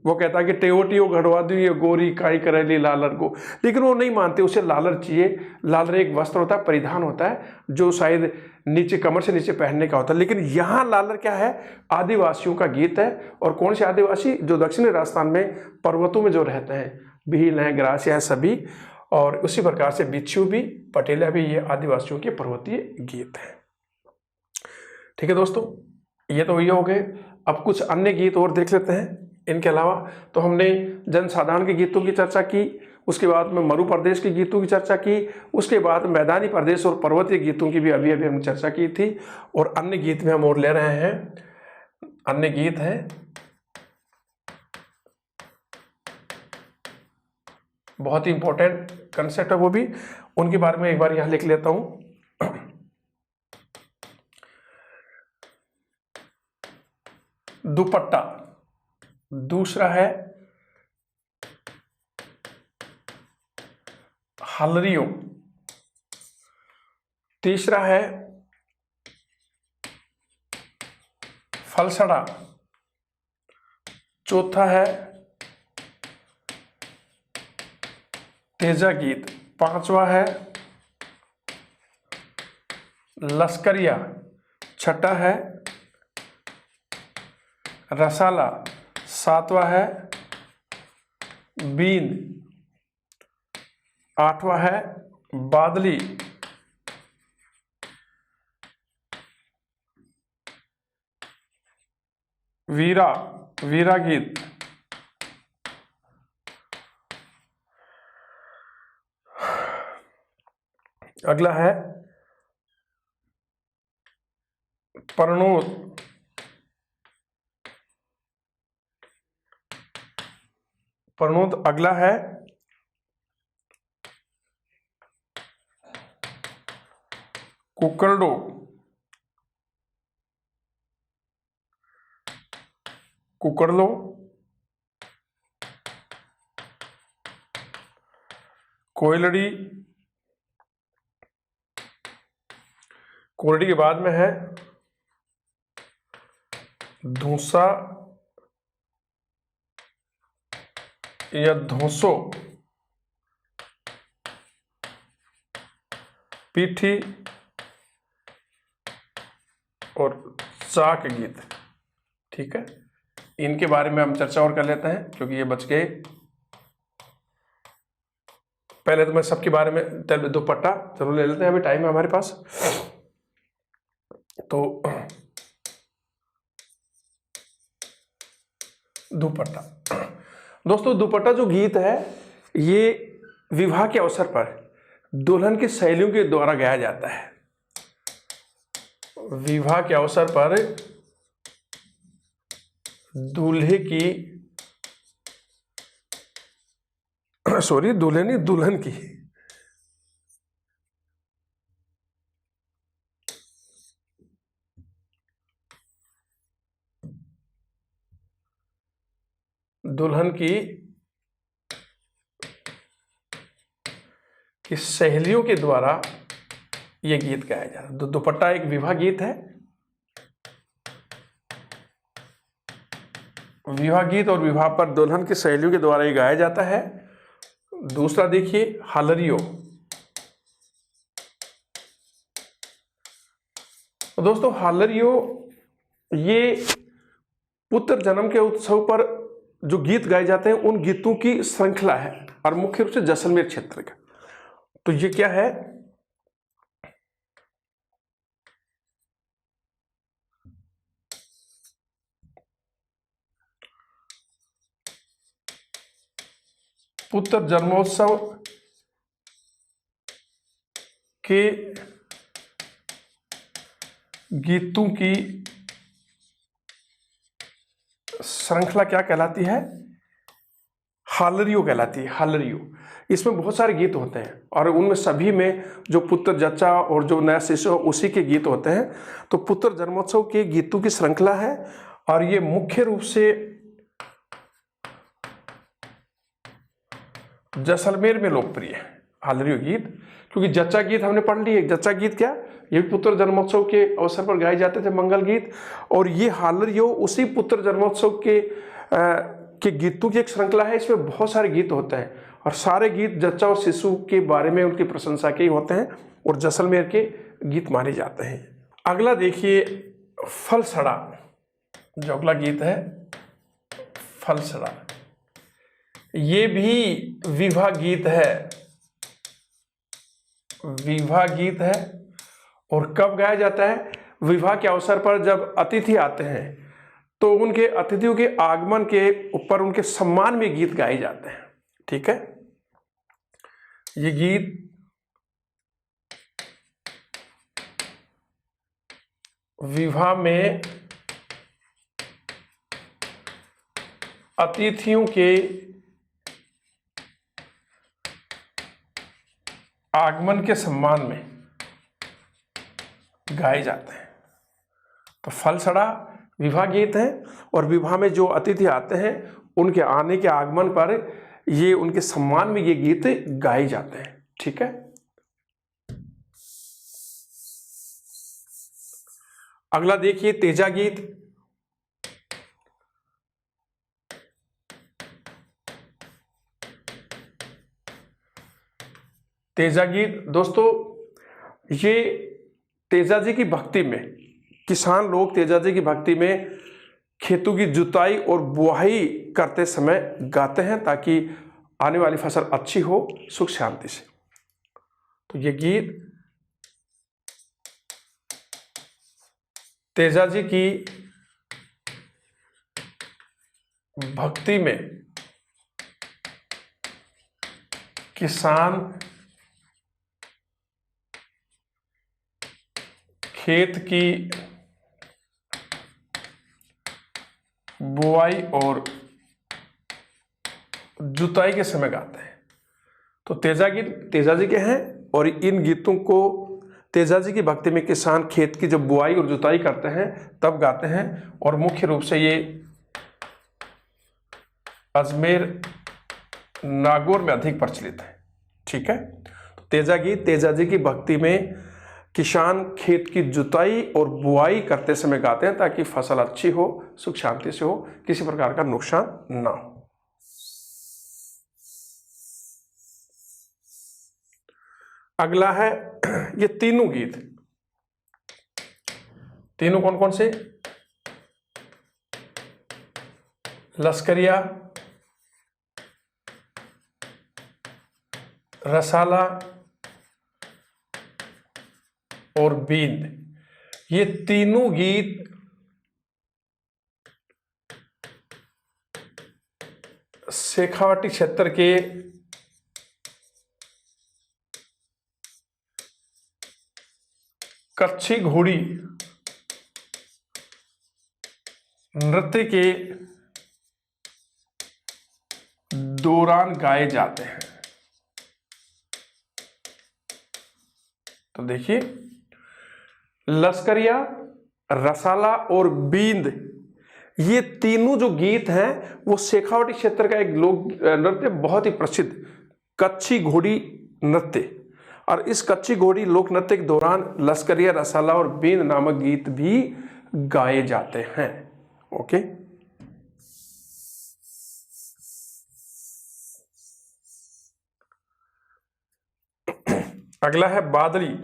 वो कहता है कि टेवटियो घड़वा दी ये गोरी काई करेली लालर को, लेकिन वो नहीं मानते, उसे लालर चाहिए। लालर एक वस्त्र होता है, परिधान होता है, जो शायद नीचे कमर से नीचे पहनने का होता है। लेकिन यहाँ लालर क्या है? आदिवासियों का गीत है। और कौन से आदिवासी? जो दक्षिणी राजस्थान में पर्वतों में जो रहते हैं, भील हैं, ग्रासिया हैं, सभी। और उसी प्रकार से बिच्छू भी, पटेला भी, ये आदिवासियों के पर्वतीय गीत हैं। ठीक है दोस्तों, ये तो ये हो गए। अब कुछ अन्य गीत और देख लेते हैं इनके अलावा। तो हमने जनसाधारण के गीतों की चर्चा की, उसके बाद में मरु प्रदेश के गीतों की चर्चा की, उसके बाद मैदानी प्रदेश और पर्वतीय गीतों की भी अभी अभी हमने चर्चा की थी। और अन्य गीत में हम और ले रहे हैं, अन्य गीत हैं बहुत ही इंपॉर्टेंट कंसेप्ट है वो भी, उनके बारे में एक बार यहां लिख लेता हूं। दुपट्टा, दूसरा है हलरियो, तीसरा है फलसड़ा, चौथा है तेजा गीत, पांचवा है लश्करिया, छठा है रसाला, सातवां है बीन, आठवां है बादली, वीरा, वीरा गीत, अगला है परनोद, परनोद, अगला है कुकरडो, कुकरलो, कोयलड़ी, कोयलड़ी के बाद में है धूसा या धोसो, पीठी और चाक गीत। ठीक है, इनके बारे में हम चर्चा और कर लेते हैं क्योंकि ये बच गए। पहले तो मैं सबके बारे में दुपट्टा जरूर ले लेते हैं, अभी टाइम है हमारे पास। तो दुपट्टा, दोस्तों दुपट्टा जो गीत है ये विवाह के अवसर पर दुल्हन की सहेलियों के द्वारा गाया जाता है। विवाह के अवसर पर दूल्हे की, सॉरी दूल्हे नहीं, दुल्हन की दुल्हन की सहेलियों के द्वारा ये गीत गाया जाता है। दुपट्टा एक विवाह गीत है, विवाह गीत और विवाह पर दुल्हन की सहेलियों के द्वारा ये गाया जाता है। दूसरा देखिए हलरियो, दोस्तों हलरियो ये पुत्र जन्म के उत्सव पर जो गीत गाए जाते हैं उन गीतों की श्रृंखला है और मुख्य रूप से जैसलमेर क्षेत्र का। तो ये क्या है, पुत्र जन्मोत्सव के गीतों की श्रृंखला क्या कहलाती है, हालरियो कहलाती है। हालरियो, इसमें बहुत सारे गीत होते हैं और उनमें सभी में जो पुत्र जच्चा और जो नया शिशु उसी के गीत होते हैं। तो पुत्र जन्मोत्सव के गीतों की श्रृंखला है और ये मुख्य रूप से जैसलमेर में लोकप्रिय है हालरियो गीत, क्योंकि जच्चा गीत हमने पढ़ लिए। जच्चा गीत क्या, ये भी पुत्र जन्मोत्सव के अवसर पर गाए जाते थे मंगल गीत, और ये हालरियो उसी पुत्र जन्मोत्सव के गीतों की एक श्रृंखला है। इसमें बहुत सारे गीत होते हैं और सारे गीत जच्चा और शिशु के बारे में उनकी प्रशंसा के ही होते हैं और जैसलमेर के गीत माने जाते हैं। अगला देखिए फलसड़ा, जो अगला गीत है फलसड़ा, ये भी विवाह गीत है, विवाह गीत है। और कब गाया जाता है, विवाह के अवसर पर जब अतिथि आते हैं तो उनके अतिथियों के आगमन के ऊपर उनके सम्मान में गीत गाए जाते हैं। ठीक है, ये गीत विवाह में अतिथियों के आगमन के सम्मान में गाए जाते हैं। तो फलसड़ा विवाह गीत है और विवाह में जो अतिथि आते हैं उनके आने के आगमन पर ये उनके सम्मान में ये गीत गाए जाते हैं। ठीक है। अगला देखिए तेजा गीत। तेजा गीत दोस्तों, ये तेजा जी की भक्ति में, किसान लोग तेजा जी की भक्ति में खेतों की जुताई और बुआई करते समय गाते हैं ताकि आने वाली फसल अच्छी हो सुख शांति से। तो ये गीत तेजा जी की भक्ति में किसान खेत की बुआई और जुताई के समय गाते हैं। तो तेजा गीत तेजा जी के हैं और इन गीतों को तेजा जी की भक्ति में किसान खेत की जब बुआई और जुताई करते हैं तब गाते हैं और मुख्य रूप से ये अजमेर नागौर में अधिक प्रचलित है। ठीक है। तो तेजा गीत तेजा जी की भक्ति में किसान खेत की जुताई और बुआई करते समय गाते हैं ताकि फसल अच्छी हो सुख शांति से हो, किसी प्रकार का नुकसान ना हो। अगला है ये तीनों गीत। तीनों कौन कौन से? लश्करिया, रसाला और बींद, ये तीनों गीत शेखावाटी क्षेत्र के कच्छी घोड़ी नृत्य के दौरान गाए जाते हैं। तो देखिए लश्करिया, रसाला और बींद, ये तीनों जो गीत हैं वो शेखावाटी क्षेत्र का एक लोक नृत्य, बहुत ही प्रसिद्ध कच्छी घोड़ी नृत्य। और इस कच्छी घोड़ी लोक नृत्य के दौरान लश्करिया, रसाला और बींद नामक गीत भी गाए जाते हैं। ओके। अगला है बादली।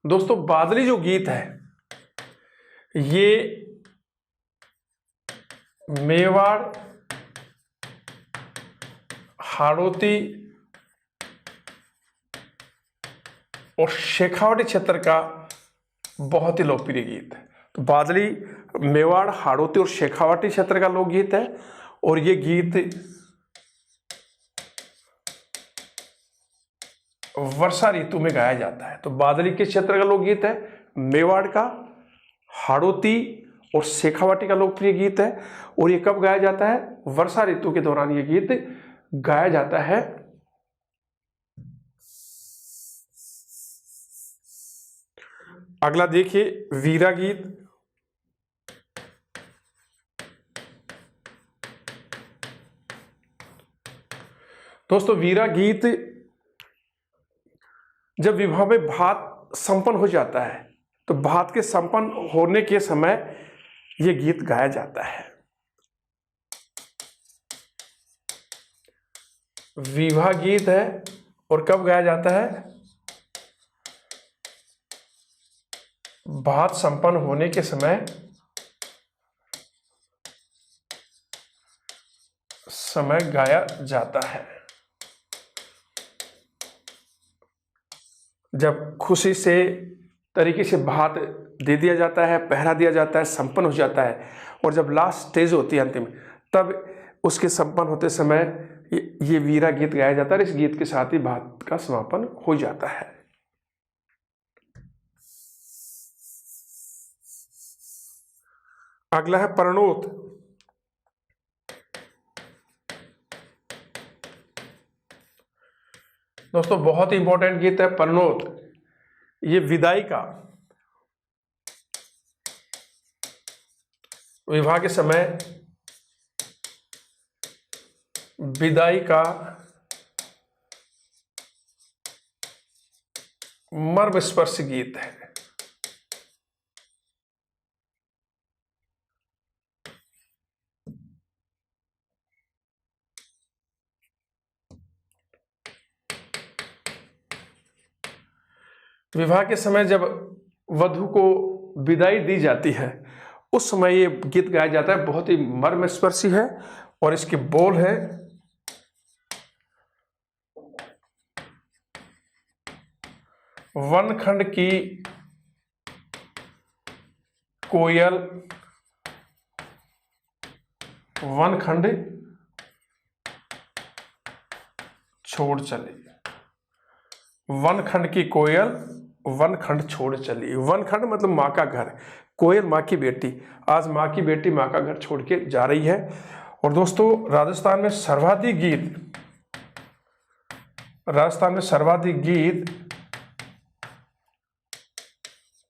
दोस्तों बादली जो गीत है ये मेवाड़, हाड़ौती और शेखावाटी क्षेत्र का बहुत ही लोकप्रिय गीत है। तो बादली मेवाड़, हाड़ौती और शेखावाटी क्षेत्र का लोकगीत है और ये गीत वर्षा ऋतु में गाया जाता है। तो बादली किस क्षेत्र का लोकगीत है? मेवाड़ का, हाड़ौती और शेखावाटी का लोकप्रिय गीत है। और ये कब गाया जाता है? वर्षा ऋतु के दौरान ये गीत गाया जाता है। अगला देखिए वीरा गीत। दोस्तों वीरा गीत जब विवाह में भात संपन्न हो जाता है तो भात के संपन्न होने के समय यह गीत गाया जाता है। विवाह गीत है और कब गाया जाता है? भात संपन्न होने के समय गाया जाता है। जब खुशी से तरीके से भात दे दिया जाता है, पहरा दिया जाता है, संपन्न हो जाता है। और जब लास्ट स्टेज होती है अंतिम, तब उसके संपन्न होते समय ये वीरा गीत गाया जाता है। इस गीत के साथ ही भात का समापन हो जाता है। अगला है प्रणोत। दोस्तों बहुत ही इंपॉर्टेंट गीत है प्रणोत। ये विदाई का, विवाह के समय विदाई का मर्मस्पर्शी गीत है। विवाह के समय जब वधू को विदाई दी जाती है, उस समय ये गीत गाया जाता है। बहुत ही मर्मस्पर्शी है और इसके बोल है, वनखंड की कोयल वनखंड छोड़ चली। वनखंड की कोयल वनखंड छोड़ चली। वनखंड मतलब माँ का घर, कोयल माँ की बेटी। आज माँ की बेटी माँ का घर छोड़ के जा रही है। और दोस्तों राजस्थान में सर्वाधिक गीत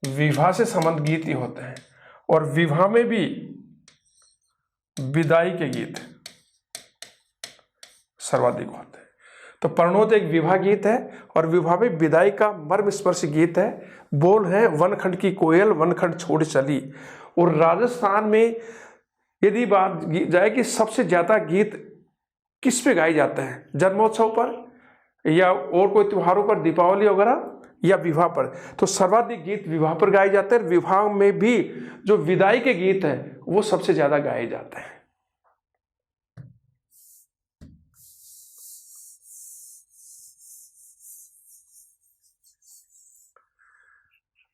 विवाह से संबंधित गीत ही होते हैं। और विवाह में भी विदाई के गीत सर्वाधिक होते हैं। तो प्रणोत एक विवाह गीत है और विवाह में विदाई का मर्मस्पर्शी गीत है। बोल है, वनखंड की कोयल वनखंड छोड़ चली। और राजस्थान में यदि बात जाए कि सबसे ज्यादा गीत किस पे गाए जाते हैं, जन्मोत्सव पर या और कोई त्योहारों पर, दीपावली वगैरह, या विवाह पर, तो सर्वाधिक गीत विवाह पर गाए जाते हैं। विवाह में भी जो विदाई के गीत हैं वो सबसे ज्यादा गाए जाते हैं।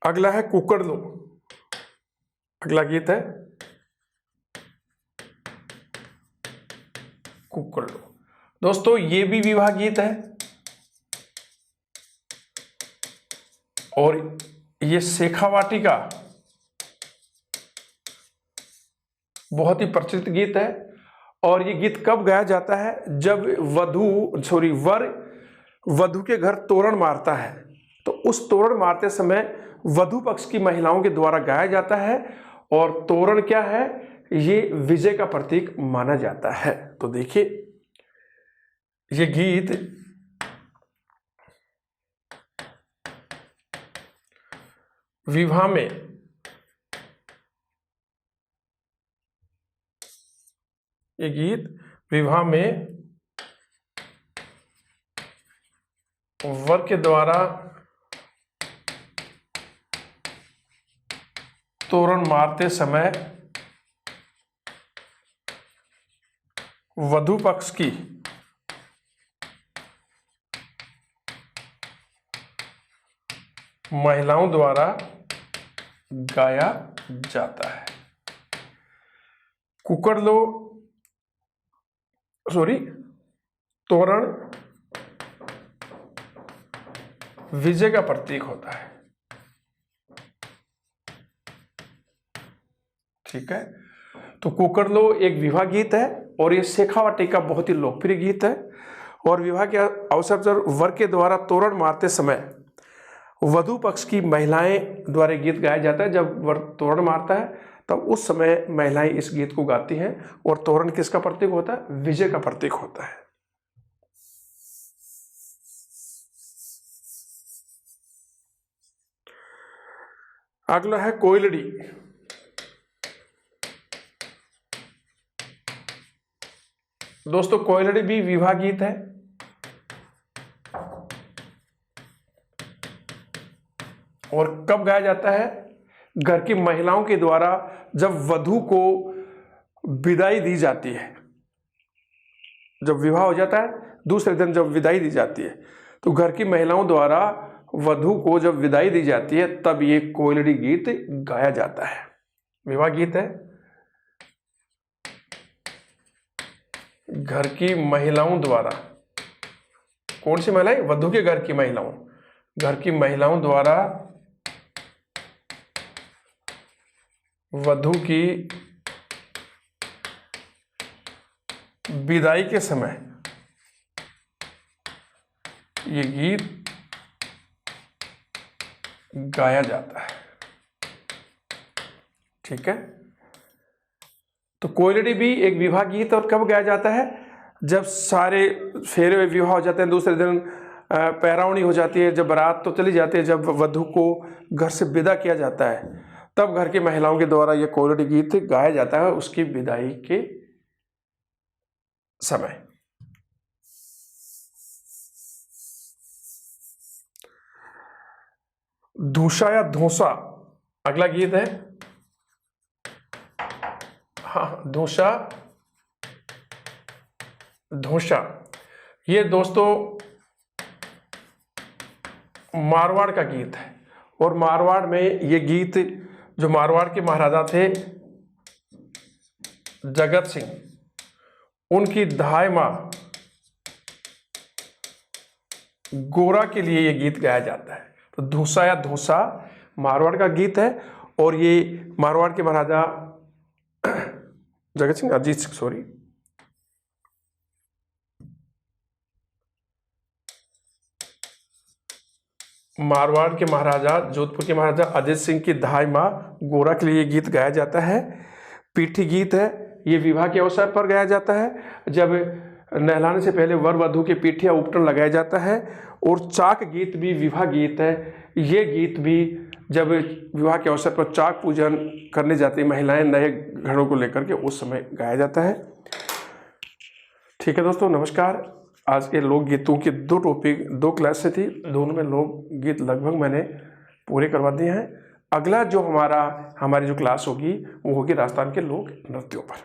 अगला है कुकर लो। अगला गीत है कुकर लो। दोस्तों ये भी विवाह गीत है और ये शेखावाटी का बहुत ही प्रचलित गीत है। और ये गीत कब गाया जाता है, जब वर वधू के घर तोरण मारता है, तो उस तोरण मारते समय वधू पक्ष की महिलाओं के द्वारा गाया जाता है। और तोरण क्या है, ये विजय का प्रतीक माना जाता है। तो देखिए ये गीत विवाह में वर के द्वारा तोरण मारते समय वधू पक्ष की महिलाओं द्वारा गाया जाता है। तोरण विजय का प्रतीक होता है। ठीक है, तो कुकर लो एक विवाह गीत है और ये शेखावाटी का बहुत ही लोकप्रिय गीत है। और विवाह के अवसर पर वर के द्वारा तोरण मारते समय वधु पक्ष की महिलाएं द्वारा गीत गाया जाता है। जब वर तोरण मारता है तब उस समय महिलाएं इस गीत को गाती हैं। और तोरण किसका प्रतीक होता है, विजय का प्रतीक होता है। अगला है कोयलड़ी। दोस्तों कोयलड़ी भी विवाह गीत है और कब गाया जाता है, घर की महिलाओं के द्वारा जब वधू को विदाई दी जाती है। जब विवाह हो जाता है दूसरे दिन जब विदाई दी जाती है तो घर की महिलाओं द्वारा वधू को जब विदाई दी जाती है तब ये कोयलड़ी गीत गाया जाता है। विवाह गीत है। घर की महिलाओं द्वारा, कौन सी महिलाएं? वधू के घर की महिलाओं, घर की महिलाओं द्वारा वधू की विदाई के समय ये गीत गाया जाता है। ठीक है, तो कोयलड़ी भी एक विवाह गीत। और कब गाया जाता है? जब सारे फेरे में विवाह हो जाते हैं, दूसरे दिन पैरावनी हो जाती है, जब बारात तो चली जाती है, जब वधू को घर से विदा किया जाता है तब घर की महिलाओं के द्वारा यह कोयलड़ी गीत गाया जाता है उसकी विदाई के समय। धूषा या धोसा अगला गीत है। हाँ, धूषा धोसा, ये दोस्तों मारवाड़ का गीत है। और मारवाड़ में ये गीत, जो मारवाड़ के महाराजा थे जगत सिंह, उनकी धाय मां गोरा के लिए ये गीत गाया जाता है। तो धूसा या धोसा मारवाड़ का गीत है। और ये मारवाड़ के महाराजा जगत सिंह, अजीत सिंह, सॉरी, मारवाड़ के महाराजा, जोधपुर के महाराजा अजीत सिंह की धाय मां गोरा के लिए गीत गाया जाता है। पीठी गीत है, ये विवाह के अवसर पर गाया जाता है जब नहलाने से पहले वर वधू के पीठी या उपटन लगाया जाता है। और चाक गीत भी विवाह गीत है। ये गीत भी जब विवाह के अवसर पर चाक पूजन करने जाती महिलाएं नए घरों को लेकर के, उस समय गाया जाता है। ठीक है दोस्तों, नमस्कार। आज के लोकगीतों की दो क्लास से थी, दोनों में लोकगीत लगभग मैंने पूरे करवा दिए हैं। अगला जो हमारी जो क्लास होगी वो होगी राजस्थान के लोक नृत्यों पर।